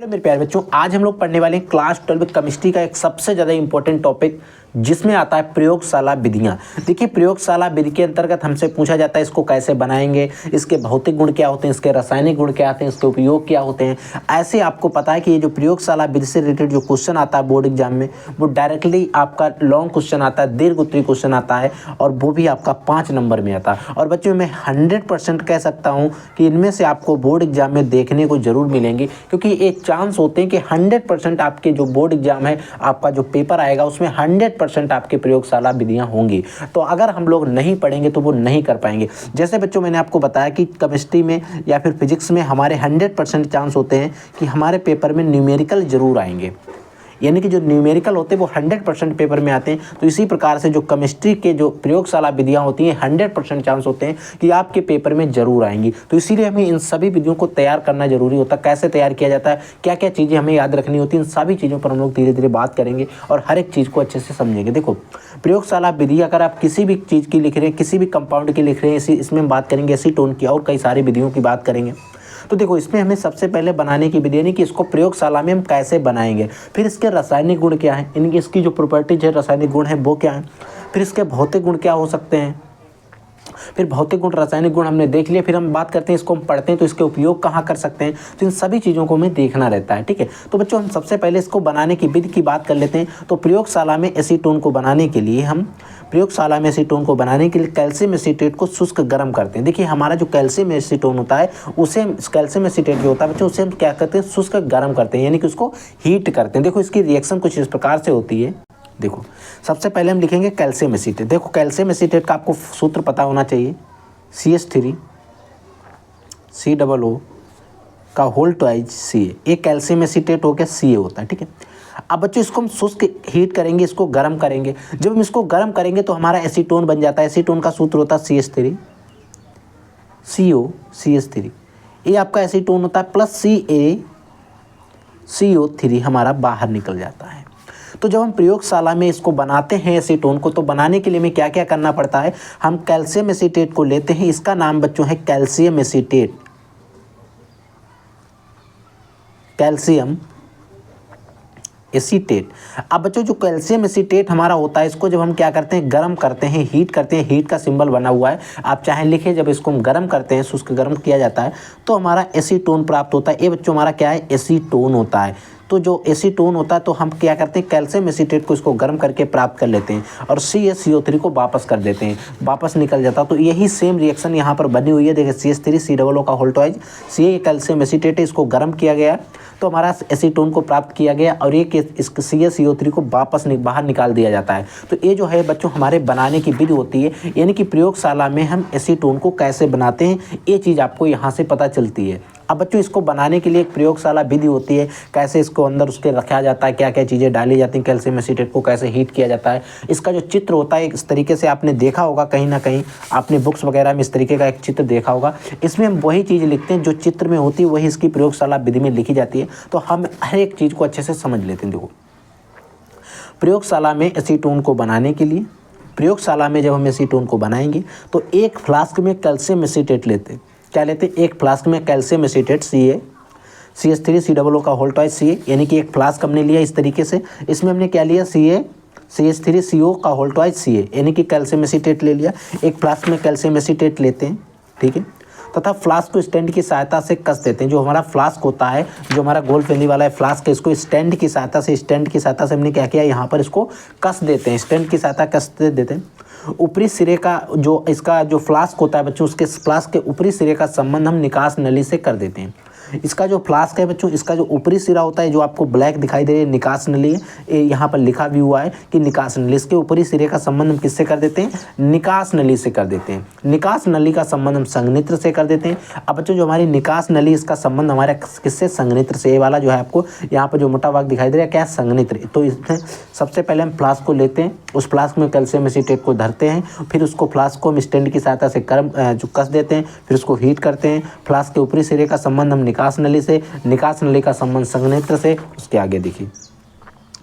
मेरे प्यारे बच्चों, आज हम लोग पढ़ने वाले हैं क्लास 12 केमिस्ट्री का एक सबसे ज़्यादा इंपॉर्टेंट टॉपिक जिसमें आता है प्रयोगशाला विधियाँ। देखिए, प्रयोगशाला विधि के अंतर्गत हमसे पूछा जाता है इसको कैसे बनाएंगे, इसके भौतिक गुण क्या होते हैं, इसके रासायनिक गुण क्या होते हैं, इसके उपयोग क्या होते हैं। ऐसे आपको पता है कि ये जो प्रयोगशाला विधि से रिलेटेड जो क्वेश्चन आता है बोर्ड एग्जाम में, वो डायरेक्टली आपका लॉन्ग क्वेश्चन आता है, दीर्घ उत्तरीय क्वेश्चन आता है, और वो भी आपका 5 नंबर में आता है। और बच्चों, मैं 100% कह सकता हूँ कि इनमें से आपको बोर्ड एग्जाम में देखने को जरूर मिलेंगे, क्योंकि एक चांस होते हैं कि 100% आपके जो बोर्ड एग्जाम है, आपका जो पेपर आएगा उसमें 100% आपके प्रयोगशाला विधियां होंगी। तो अगर हम लोग नहीं पढ़ेंगे तो वो नहीं कर पाएंगे। जैसे बच्चों, मैंने आपको बताया कि केमिस्ट्री में या फिर फिजिक्स में हमारे 100% चांस होते हैं कि हमारे पेपर में न्यूमेरिकल जरूर आएंगे, यानी कि जो न्यूमेरिकल होते हैं वो 100% पेपर में आते हैं। तो इसी प्रकार से जो केमिस्ट्री के जो प्रयोगशाला विधियां होती हैं 100% चांस होते हैं कि आपके पेपर में जरूर आएंगी। तो इसीलिए हमें इन सभी विधियों को तैयार करना जरूरी होता है। कैसे तैयार किया जाता है, क्या क्या चीज़ें हमें याद रखनी होती हैं, इन सभी चीज़ों पर हम लोग धीरे धीरे बात करेंगे और हर एक चीज़ को अच्छे से समझेंगे। देखो, प्रयोगशाला विधि अगर आप किसी भी चीज़ की लिख रहे हैं, किसी भी कंपाउंड की लिख रहे हैं, इसमें हम बात करेंगे एसीटोन की, और कई सारी विधियों की बात करेंगे। तो देखो, इसमें हमें सबसे पहले बनाने की विधि, यानी कि इसको प्रयोगशाला में हम कैसे बनाएंगे, फिर इसके रासायनिक गुण क्या है, इनकी इसकी जो प्रॉपर्टीज है, रासायनिक गुण है वो क्या है, फिर इसके भौतिक गुण क्या हो सकते हैं, फिर भौतिक गुण रासायनिक गुण हमने देख लिया, फिर हम बात करते हैं इसको हम पढ़ते हैं तो इसके उपयोग कहाँ कर सकते हैं। तो इन सभी चीज़ों को हमें देखना रहता है, ठीक है। तो बच्चों, हम सबसे पहले इसको बनाने की विधि की बात कर लेते हैं। तो प्रयोगशाला में एसीटोन को बनाने के लिए कैल्शियम एसीटेट को शुष्क गर्म करते हैं। देखिए, हमारा जो कैल्शियम एसीटोन होता है, उसे कैल्शियम एसीटेट जो होता है बच्चों, उसे हम क्या करते हैं, शुष्क गर्म करते हैं, यानी कि उसको हीट करते हैं। देखो, इसकी रिएक्शन कुछ इस प्रकार से होती है। देखो, सबसे पहले हम लिखेंगे कैल्शियम एसीटेट। देखो, कैल्शियम एसीटेट का आपको सूत्र पता होना चाहिए, CH3 COO का होल ट्वाइस Ca। एक कैल्शियम एसीटेट हो गया, Ca होता है, ठीक है। अब बच्चों, इसको हम शुष्क हीट करेंगे, इसको गर्म करेंगे। जब हम इसको गर्म करेंगे तो हमारा एसीटोन बन जाता है। एसीटोन का सूत्र होता है CH3 CO CH3, ये आपका एसीटोन होता है, प्लस CaCO3 हमारा बाहर निकल जाता है। तो जब हम प्रयोगशाला में इसको बनाते हैं एसीटोन को, तो बनाने के लिए हमें क्या क्या करना पड़ता है, हम कैल्शियम एसीटेट को लेते हैं, इसका नाम बच्चों है कैल्शियम एसीटेट, कैल्शियम एसीटेट। अब बच्चों, जो कैल्शियम एसीटेट हमारा होता है, इसको जब हम क्या करते हैं, गर्म करते हैं, हीट करते हैं, हीट का सिंबल बना हुआ है, आप चाहे लिखें, जब इसको हम गर्म करते हैं, शुष्क गर्म किया जाता है, तो हमारा एसीटोन प्राप्त होता है। ये बच्चों हमारा क्या है, एसीटोन होता है। तो जो एसीटोन होता है, तो हम क्या करते हैं, कैल्शियम एसीटेट को इसको गर्म करके प्राप्त कर लेते हैं और CaCO3 को वापस कर देते हैं, वापस निकल जाता है। तो यही सेम रिएक्शन यहाँ पर बनी हुई है। देखिए, CH3 COO का whole twice Ca calcium acetate है, इसको गर्म किया गया तो हमारा एसीटोन को प्राप्त किया गया, और ये इस CaCO3 को वापस बाहर निकाल दिया जाता है। तो ये जो है बच्चों हमारे बनाने की विधि होती है, यानी कि प्रयोगशाला में हम एसीटोन को कैसे बनाते हैं, ये चीज़ आपको यहाँ से पता चलती है। अब बच्चों, इसको बनाने के लिए एक प्रयोगशाला विधि होती है, कैसे इसको अंदर उसके रखा जाता है, क्या क्या चीज़ें डाली जाती हैं, कैल्शियम एसीटेट को कैसे हीट किया जाता है। इसका जो चित्र होता है, इस तरीके से आपने देखा होगा, कहीं ना कहीं आपने बुक्स वगैरह में इस तरीके का एक चित्र देखा होगा। इसमें हम वही चीज़ लिखते हैं जो चित्र में होती है, वही इसकी प्रयोगशाला विधि में लिखी जाती है। तो हम हर एक चीज़ को अच्छे से समझ लेते हैं। देखो, प्रयोगशाला में एसीटोन को बनाने के लिए, प्रयोगशाला में जब हम एसीटोन को बनाएंगे तो एक फ्लास्क में कैल्शियम एसीटेट लेते हैं। क्या लेते हैं, एक फ्लास्क में कैल्शियम एसीटेट CH3 COO का होल ट्वाइस Ca, यानी कि एक फ्लास्क हमने लिया इस तरीके से। इसमें हमने क्या लिया, CH3 CO का होल ट्वाइस Ca, यानी कि कैल्शियम एसीटेट ले लिया। एक फ्लास्क में कैल्शियम एसीटेट लेते हैं, ठीक है, तथा फ्लास्क को स्टैंड की सहायता से कस देते हैं। जो हमारा फ्लास्क होता है, जो हमारा गोल फेंदी वाला है फ्लास्क है, इसको स्टैंड की सहायता से हमने क्या किया, यहाँ पर इसको कस देते हैं, स्टैंड की सहायता कस देते हैं। ऊपरी सिरे का जो इसका जो फ्लास्क होता है बच्चों, उसके फ्लास्क के ऊपरी सिरे का संबंध हम निकास नली से कर देते हैं। इसका जो फ्लास्क है बच्चों, इसका जो ऊपरी सिरा होता है, जो आपको ब्लैक दिखाई दे रही है, निकास नली है, यहाँ पर लिखा भी हुआ है कि निकास नली। इसके ऊपरी सिरे का संबंध हम किससे कर देते हैं, निकास नली से कर देते हैं। निकास नली का संबंध हम संघनित्र से कर देते हैं। अब बच्चों, जो हमारी निकास नली, इसका संबंध हमारा किससे, संघनित्र से। ये वाला जो है आपको यहाँ पर जो मोटा भाग दिखाई दे रहा है, क्या है, संघनित्र। तो इसमें सबसे पहले हम फ्लास्क को लेते हैं, उस फ्लास्क में कैल्शियम एसीटेट को धरते हैं, फिर उसको फ्लास्क को हम स्टैंड की सहायता से जो कस देते हैं, फिर उसको हीट करते हैं। फ्लास्क के ऊपरी सिरे का संबंध हम निकास नली से, निकास नली का संबंध संघनित्र से। उसके आगे देखिए,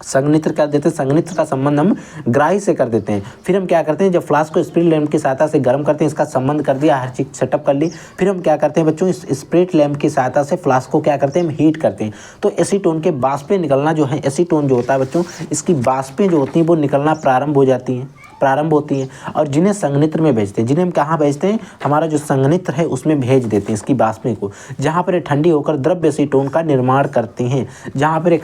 संघनित्र कर देते हैं, संघनित्र का संबंध हम ग्राही से कर देते हैं। फिर हम क्या करते हैं, जब फ्लास्क को स्पिरिट लैंप की सहायता से गर्म करते हैं, इसका संबंध कर दिया, हर चीज़ सेटअप कर ली। फिर हम क्या करते हैं बच्चों, इस स्पिरिट लैंप की सहायता से फ्लास्क को क्या करते हैं, हम हीट करते हैं। तो एसीटोन के बाष्पें निकलना जो है, एसीटोन जो होता है बच्चों, इसकी बाष्पें जो होती हैं वो निकलना प्रारंभ होती हैं और जिन्हें संघनित्र में भेजते हैं। जिन्हें हम कहाँ भेजते हैं, हमारा जो संघनित्र है उसमें भेज देते हैं इसकी बाष्पें को, जहाँ पर ये ठंडी होकर द्रव्य एसीटोन का निर्माण करती हैं। जहाँ पर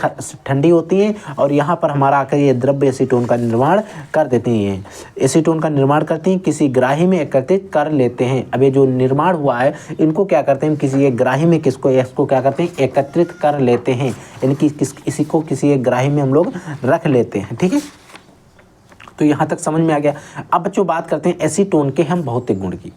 ठंडी होती हैं और यहाँ पर हमारा आकर ये द्रव्य एसीटोन का निर्माण कर देती हैं। एसीटोन का निर्माण करती हैं, किसी ग्राही में एकत्रित कर लेते हैं। अब ये जो निर्माण हुआ है इनको क्या करते हैं, किसी एक ग्राही में इसको क्या करते हैं, एकत्रित कर लेते हैं, यानी कि इसी को किसी एक ग्राही में हम लोग रख लेते हैं। ठीक है, तो यहाँ तक समझ में आ गया। अब बच्चों बात करते हैं एसीटोन के हम भौतिक गुण की।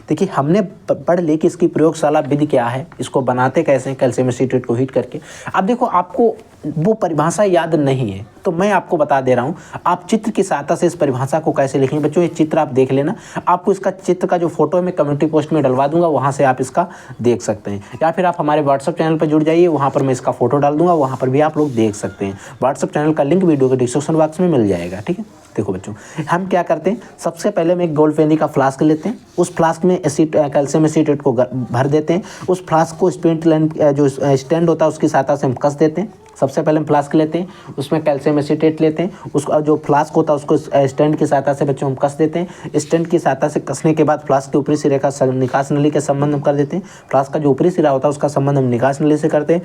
देखिए हमने पढ़ ली कि इसकी प्रयोगशाला विधि क्या है, इसको बनाते कैसे हैं, कैल्शियम एसीटेट को हीट करके। अब देखो आपको वो परिभाषा याद नहीं है तो मैं आपको बता दे रहा हूँ, आप चित्र की सहायता से इस परिभाषा को कैसे लिखेंगे। बच्चों ये चित्र आप देख लेना, आपको इसका चित्र का जो फोटो है मैं कम्युनिटी पोस्ट में डलवा दूंगा, वहाँ से आप इसका देख सकते हैं। या फिर आप हमारे व्हाट्सअप चैनल पर जुड़ जाइए, वहाँ पर मैं इसका फोटो डाल दूंगा, वहाँ पर भी आप लोग देख सकते हैं। व्हाट्सअप चैनल का लिंक वीडियो के डिस्क्रिप्शन बॉक्स में मिल जाएगा। ठीक है, देखो बच्चों हम क्या करते हैं, सबसे पहले हम एक गोल्डफेनी का फ्लास्क लेते हैं, उस फ्लास्क में कैल्शियम एसीटेट को भर देते हैं। उस फ्लास्क को स्पिरिट लैंप जो स्टैंड होता है उसकी सहायता से हम कस देते हैं। सबसे पहले हम फ्लास्क लेते हैं, उसमें कैल्शियम एसीटेट लेते हैं, उसका जो फ्लास्क होता है उसको स्टैंड की सहायता से बच्चों हम कस देते हैं। स्टैंड की सहायता से कसने के बाद फ्लास्क के ऊपरी सिरे का निकास नली के संबंध हम कर देते हैं। फ्लास्क का जो ऊपरी सिरा होता है उसका संबंध हम निकास नली से करते हैं।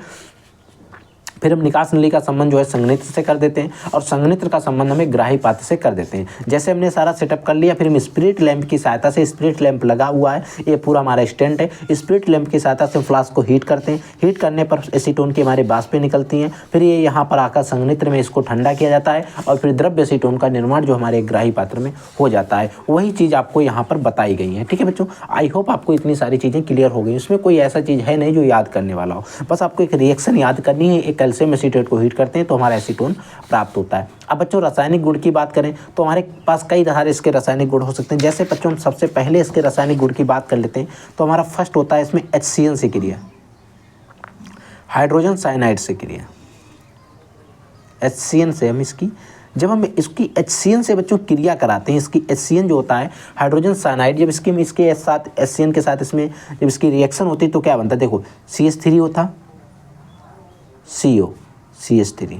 फिर हम निकास नली का संबंध जो है संघनित्र से कर देते हैं और संघनित्र का संबंध हमें ग्राही पात्र से कर देते हैं। जैसे हमने सारा सेटअप कर लिया, फिर हम स्पिरिट लैंप की सहायता से, स्पिरिट लैंप लगा हुआ है, ये पूरा हमारा स्टैंड है, स्पिरिट लैंप की सहायता से फ्लास्क को हीट करते हैं। हीट करने पर एसीटोन की हमारी बाष्पें निकलती हैं। फिर ये यहाँ पर आकर संघनित्र में इसको ठंडा किया जाता है और फिर द्रव्य एसीटोन का निर्माण जो हमारे ग्राही पात्र में हो जाता है। वही चीज़ आपको यहाँ पर बताई गई है। ठीक है बच्चों, आई होप आपको इतनी सारी चीज़ें क्लियर हो गई। इसमें कोई ऐसा चीज़ है नहीं जो याद करने वाला हो, बस आपको एक रिएक्शन याद करनी है। एक कैल्शियम एसीटेट को हीट करते हैं तो हमारा एसीटोन प्राप्त होता है। अब बच्चों रासायनिक गुण की बात करें तो हमारे पास कई तरह इसके रासायनिक गुण हो सकते हैं। जैसे बच्चों हम सबसे पहले इसके रासायनिक गुण की बात कर लेते हैं तो हमारा फर्स्ट होता है इसमें HCN से क्रिया, हाइड्रोजन साइनाइड से क्रिया। HCN से हम जब हम इसकी HCN से बच्चों क्रिया कराते हैं, इसकी HCN जो होता है हाइड्रोजन साइनाइड, जब इसके साथ HCN के साथ इसमें जब इसकी रिएक्शन होती है तो क्या बनता है, देखो CH3 होता, CO CH3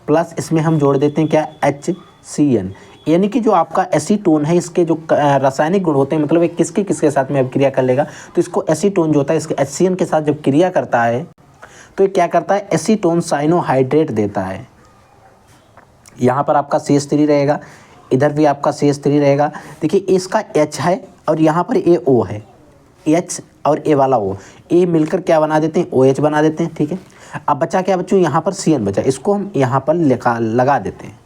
प्लस इसमें हम जोड़ देते हैं क्या, HCN, यानी कि जो आपका एसीटोन है इसके जो रासायनिक गुण होते हैं, मतलब ये किसके किसके साथ में अब क्रिया कर लेगा, तो इसको एसीटोन जो होता है इसके HCN के साथ जब क्रिया करता है तो ये क्या करता है, एसीटोन साइनोहाइड्रेट देता है। यहाँ पर आपका CH3 रहेगा, इधर भी आपका CH3 रहेगा। देखिए इसका H है और यहाँ पर ये O है, H और A वाला O, ये मिलकर क्या बना देते हैं, OH बना देते हैं। ठीक है, अब बचा क्या बच्चों, यहाँ पर CN बचा, इसको हम यहाँ पर लगा देते हैं।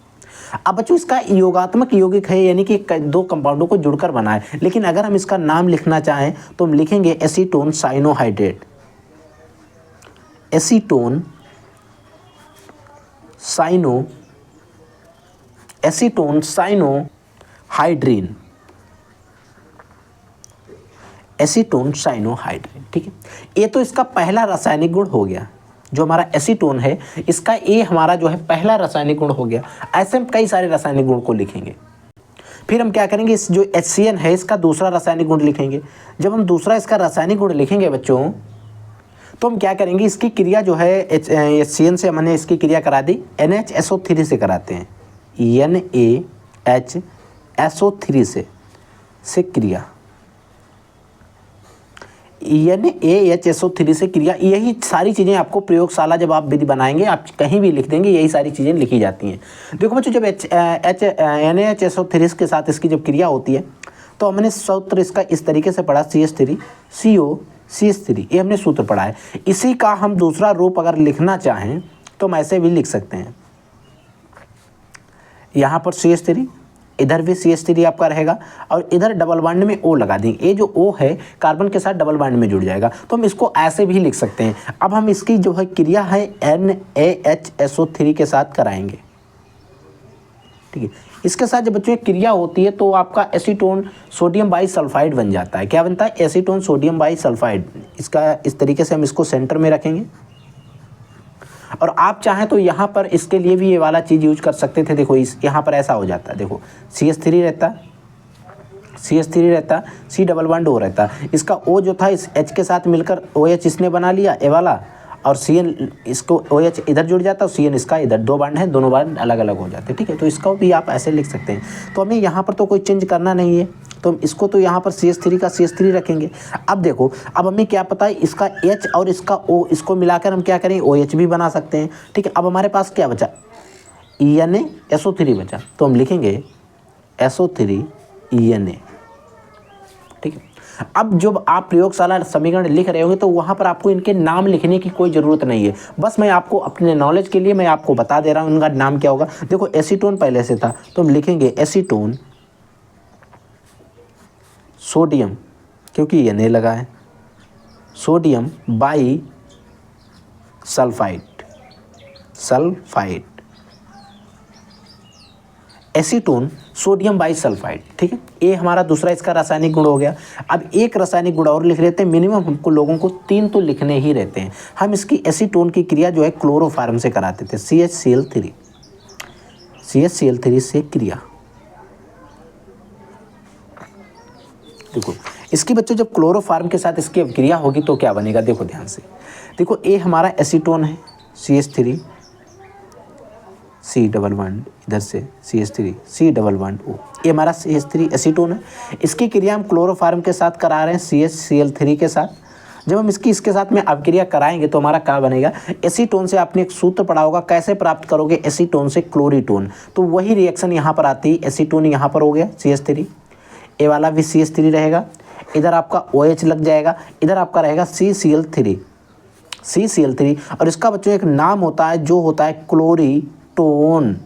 अब बच्चों इसका योगात्मक यौगिक है, यानी कि दो कंपाउंडों को जुड़कर बना है, लेकिन अगर हम इसका नाम लिखना चाहें तो हम लिखेंगे acetone cyanohydrate, acetone cyanohydrin, acetone cyanohydrin. ठीक है, ये तो इसका पहला रासायनिक गुण हो गया। जो हमारा एसीटोन है इसका ये हमारा जो है पहला रासायनिक गुण हो गया। ऐसे हम कई सारे रासायनिक गुण को लिखेंगे। फिर हम क्या करेंगे, इस जो HCN है इसका दूसरा रासायनिक गुण लिखेंगे। जब हम दूसरा इसका रासायनिक गुण लिखेंगे बच्चों तो हम क्या करेंगे, इसकी क्रिया जो है HCN से हमने इसकी क्रिया करा दी, NHSO3 से कराते हैं, NaHSO3 से क्रिया, NaHSO3 से क्रिया। यही सारी चीज़ें आपको प्रयोगशाला जब आप विधि बनाएंगे आप कहीं भी लिख देंगे, यही सारी चीज़ें लिखी जाती हैं। देखो बच्चों जब NaHSO3 के साथ इसकी जब क्रिया होती है तो हमने सूत्र इसका इस तरीके से पढ़ा, CH3 CO CH3, ये हमने सूत्र पढ़ा है। इसी का हम दूसरा रूप अगर लिखना चाहें तो हम ऐसे भी लिख सकते हैं, यहाँ पर CH3, इधर भी CH3 आपका रहेगा और इधर डबल बॉन्ड में O लगा देंगे। ये जो O है कार्बन के साथ डबल बॉन्ड में जुड़ जाएगा, तो हम इसको ऐसे भी लिख सकते हैं। अब हम इसकी जो है क्रिया है NaHSO3 के साथ कराएंगे। ठीक है, इसके साथ जब बच्चों क्रिया होती है तो आपका एसीटोन सोडियम बाईसल्फाइड बन जाता है। क्या बनता है, एसीटोन सोडियम बाईसल्फाइड। इसका इस तरीके से हम इसको सेंटर में रखेंगे। और आप चाहें तो यहाँ पर इसके लिए भी ये वाला चीज़ यूज कर सकते थे। देखो इस यहाँ पर ऐसा हो जाता है, देखो CH3 रहता, CH3 रहता, C डबल बॉन्ड O रहता। इसका O जो था इस H के साथ मिलकर OH इसने बना लिया ए वाला, और CN इसको OH इधर जुड़ जाता है, CN इसका इधर, दो बॉन्ड है, दोनों बॉन्ड अलग अलग हो जाते हैं। ठीक है, तो इसका भी आप ऐसे लिख सकते हैं। तो हमें यहाँ पर तो कोई चेंज करना नहीं है, तो हम इसको तो यहाँ पर CH3 का CH3 रखेंगे। अब देखो, अब हमें क्या पता है, इसका H और इसका O, इसको मिलाकर हम क्या करें, OH भी बना सकते हैं। ठीक है, अब हमारे पास क्या बचा, ENA बचा, तो हम लिखेंगे SO3 ENA। ठीक है, अब जब आप प्रयोगशाला समीकरण लिख रहे होंगे तो वहाँ पर आपको इनके नाम लिखने की कोई ज़रूरत नहीं है, बस मैं आपको अपने नॉलेज के लिए मैं आपको बता दे रहा हूँ इनका नाम क्या होगा। देखो एसीटोन पहले से था, तो हम लिखेंगे एसीटोन सोडियम, क्योंकि ये नहीं लगा है, sodium by sulphide, acetone sodium by sulphide. ठीक है, ये हमारा दूसरा इसका रासायनिक गुण हो गया। अब एक रासायनिक गुण और लिख लेते हैं, मिनिमम हमको लोगों को 3 तो लिखने ही रहते हैं। हम इसकी एसीटोन की क्रिया जो है क्लोरोफार्म से कराते थे, CHCl3 से क्रिया। देखो इसकी बच्चों जब क्लोरोफार्म के साथ इसकी क्रिया होगी तो क्या बनेगा, देखो ध्यान से। देखो ये हमारा एसीटोन है, CH3 C डबल बॉन्ड, इधर से CH3 C double bond O, ये हमारा CH3 एसीटोन है। इसकी क्रिया हम क्लोरोफार्म के साथ करा रहे हैं CHCl3 के साथ। जब हम इसके साथ में अपक्रिया कराएंगे तो हमारा क्या बनेगा, एसीटोन से आपने एक सूत्र पढ़ा होगा, कैसे प्राप्त करोगे एसीटोन से क्लोरीटोन, तो वही रिएक्शन यहाँ पर आती है। एसीटोन यहाँ पर हो गया CH3, ए वाला भी CH3 रहेगा, इधर आपका OH लग जाएगा, इधर आपका रहेगा CCl3, और इसका बच्चों एक नाम होता है जो होता है क्लोरीटोन,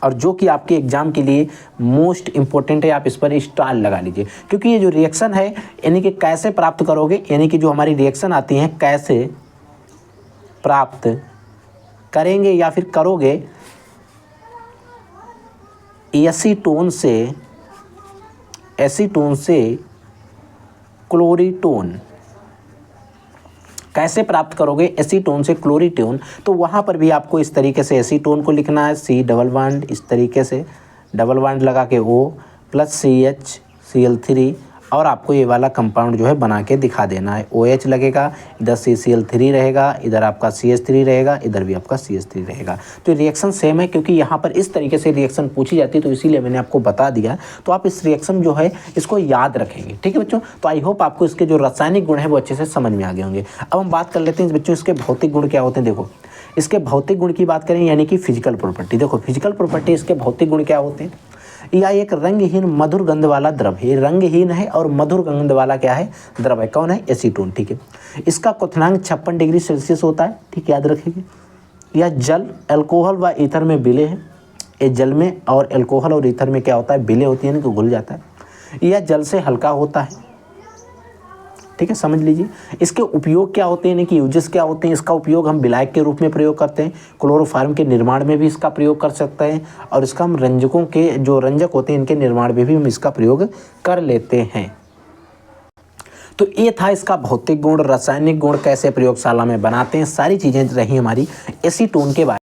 और जो कि आपके एग्जाम के लिए मोस्ट इंपॉर्टेंट है। आप इस पर स्टार लगा लीजिए, क्योंकि ये जो रिएक्शन है यानी कि कैसे प्राप्त करोगे, यानी कि जो हमारी रिएक्शन आती है कैसे प्राप्त करेंगे या फिर करोगे एसीटोन से क्लोरीटोन, कैसे प्राप्त करोगे एसीटोन से क्लोरीटोन, तो वहाँ पर भी आपको इस तरीके से एसीटोन को लिखना है, C डबल बॉन्ड, इस तरीके से डबल बॉन्ड लगा के O प्लस CHCl3, और आपको ये वाला कंपाउंड जो है बना के दिखा देना है। OH लगेगा, इधर CCl3 रहेगा, इधर आपका CH3 रहेगा, इधर भी आपका CH3 रहेगा। तो रिएक्शन सेम है, क्योंकि यहाँ पर इस तरीके से रिएक्शन पूछी जाती है, तो इसीलिए मैंने आपको बता दिया। तो आप इस रिएक्शन जो है इसको याद रखेंगे। ठीक है बच्चों, तो आई होप आपको इसके जो रासायनिक गुण है वो अच्छे से समझ में आ गए होंगे। अब हम बात कर लेते हैं बच्चों इसके भौतिक गुण क्या होते हैं। देखो इसके भौतिक गुण की बात करें, यानी कि फिजिकल प्रॉपर्टी। देखो फिजिकल प्रॉपर्टी इसके भौतिक गुण क्या होते हैं, या एक रंगहीन मधुर गंध वाला द्रव है, रंगहीन है और मधुर गंध वाला क्या है, द्रव है। कौन है, एसीटोन। ठीक है, इसका क्वथनांक 56 डिग्री सेल्सियस होता है। ठीक, याद रखिए। यह जल, अल्कोहल व ईथर में विलय है। ये जल में और अल्कोहल और ईथर में क्या होता है, विलय होती है, यानी कि घुल जाता है। यह जल से हल्का होता है। ठीक है, समझ लीजिए। इसके उपयोग क्या होते हैं, यानी कि यूजेस क्या होते हैं। इसका उपयोग हम विलायक के रूप में प्रयोग करते हैं, क्लोरोफार्म के निर्माण में भी इसका प्रयोग कर सकते हैं, और इसका हम रंजकों के जो रंजक होते हैं इनके निर्माण में भी हम इसका प्रयोग कर लेते हैं। तो ये था इसका भौतिक गुण, रासायनिक गुण, कैसे प्रयोगशाला में बनाते हैं, सारी चीज़ें रही हमारी एसीटोन के बारे में।